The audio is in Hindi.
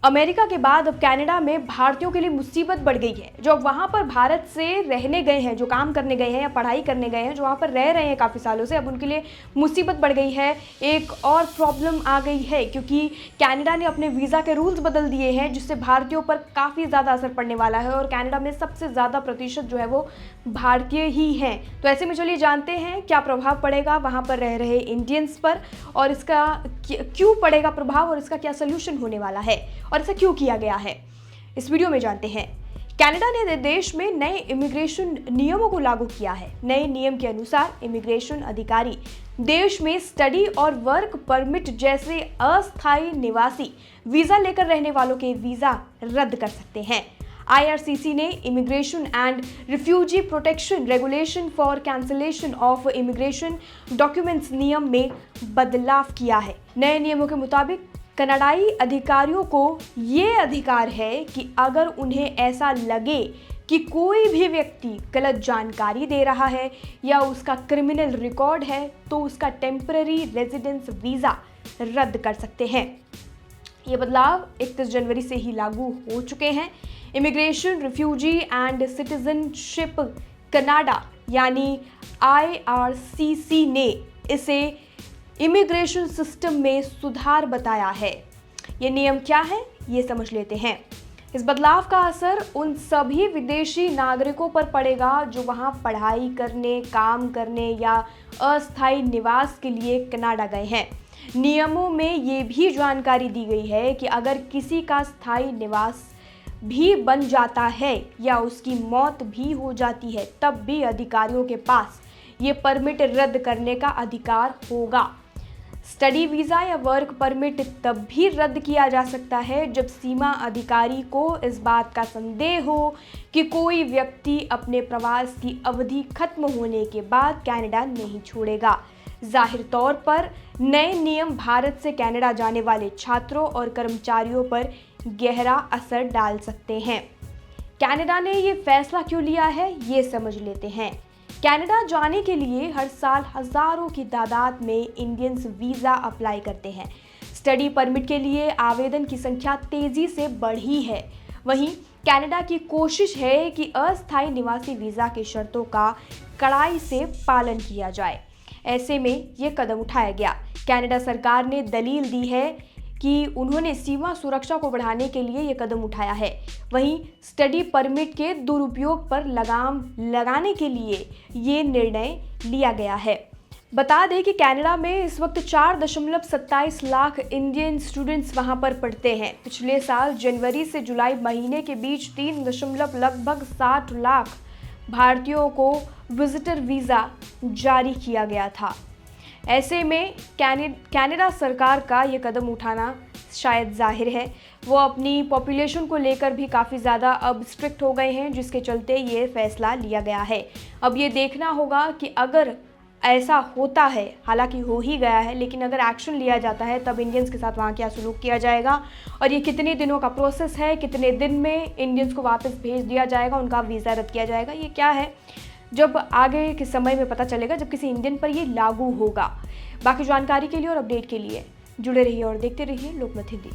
अमेरिका के बाद अब कनाडा में भारतीयों के लिए मुसीबत बढ़ गई है। जो अब वहाँ पर भारत से रहने गए हैं, जो काम करने गए हैं या पढ़ाई करने गए हैं, जो वहाँ पर रह रहे हैं काफ़ी सालों से, अब उनके लिए मुसीबत बढ़ गई है। एक और प्रॉब्लम आ गई है क्योंकि कनाडा ने अपने वीज़ा के रूल्स बदल दिए हैं, जिससे भारतीयों पर काफ़ी ज़्यादा असर पड़ने वाला है और कनाडा में सबसे ज़्यादा प्रतिशत जो है वो भारतीय ही हैं। तो ऐसे में चलिए जानते हैं क्या प्रभाव पड़ेगा वहाँ पर रह रहे इंडियंस पर, और इसका क्यों पड़ेगा प्रभाव और इसका क्या सोल्यूशन होने वाला है और ऐसा क्यों किया गया है, इस वीडियो में जानते हैं। कनाडा ने देश में नए इमिग्रेशन नियमों को लागू किया है। नए नियम के अनुसार इमिग्रेशन अधिकारी देश में स्टडी और वर्क परमिट जैसे अस्थायी निवासी वीजा लेकर रहने वालों के वीजा रद्द कर सकते हैं। IRCC ने immigration and refugee protection regulation for cancellation of immigration documents नियम में बदलाव किया है। नए नियमों के मुताबिक कनाडाई अधिकारियों को ये अधिकार है कि अगर उन्हें ऐसा लगे कि कोई भी व्यक्ति गलत जानकारी दे रहा है या उसका क्रिमिनल रिकॉर्ड है, तो उसका टेम्पररी रेजिडेंस वीज़ा रद्द कर सकते हैं। ये बदलाव 31 जनवरी से ही लागू हो चुके हैं। Immigration, refugee and citizenship Canada यानी IRCC ने इसे इमिग्रेशन सिस्टम में सुधार बताया है। ये नियम क्या है, ये समझ लेते हैं। इस बदलाव का असर उन सभी विदेशी नागरिकों पर पड़ेगा जो वहाँ पढ़ाई करने, काम करने या अस्थायी निवास के लिए कनाडा गए हैं। नियमों में ये भी जानकारी दी गई है कि अगर किसी का स्थायी निवास भी बन जाता है या उसकी मौत भी हो जाती है, तब भी अधिकारियों के पास ये परमिट रद्द करने का अधिकार होगा। स्टडी वीज़ा या वर्क परमिट तब भी रद्द किया जा सकता है जब सीमा अधिकारी को इस बात का संदेह हो कि कोई व्यक्ति अपने प्रवास की अवधि खत्म होने के बाद कनाडा नहीं छोड़ेगा। जाहिर तौर पर नए नियम भारत से कनाडा जाने वाले छात्रों और कर्मचारियों पर गहरा असर डाल सकते हैं। कनाडा ने ये फैसला क्यों लिया है, ये समझ लेते हैं। कनाडा जाने के लिए हर साल हजारों की तादाद में इंडियंस वीज़ा अप्लाई करते हैं। स्टडी परमिट के लिए आवेदन की संख्या तेज़ी से बढ़ी है। वहीं कनाडा की कोशिश है कि अस्थायी निवासी वीज़ा की शर्तों का कड़ाई से पालन किया जाए। ऐसे में ये कदम उठाया गया। कनाडा सरकार ने दलील दी है कि उन्होंने सीमा सुरक्षा को बढ़ाने के लिए ये कदम उठाया है। वहीं स्टडी परमिट के दुरुपयोग पर लगाम लगाने के लिए ये निर्णय लिया गया है। बता दें कि कनाडा में इस वक्त 4.27 लाख इंडियन स्टूडेंट्स वहां पर पढ़ते हैं। पिछले साल जनवरी से जुलाई महीने के बीच 3.60 लाख भारतीयों को विजिटर वीज़ा जारी किया गया था। ऐसे में कनाडा सरकार का ये कदम उठाना शायद जाहिर है। वो अपनी पॉपुलेशन को लेकर भी काफ़ी ज़्यादा अब स्ट्रिक्ट हो गए हैं, जिसके चलते ये फैसला लिया गया है। अब ये देखना होगा कि अगर ऐसा होता है, हालांकि हो ही गया है, लेकिन अगर एक्शन लिया जाता है तब इंडियंस के साथ वहाँ क्या सलूक किया जाएगा और ये कितने दिनों का प्रोसेस है, कितने दिन में इंडियंस को वापस भेज दिया जाएगा, उनका वीज़ा रद्द किया जाएगा, ये क्या है जब आगे के समय में पता चलेगा, जब किसी इंडियन पर ये लागू होगा। बाकी जानकारी के लिए और अपडेट के लिए जुड़े रहिए और देखते रहिए लोकमत हिंदी।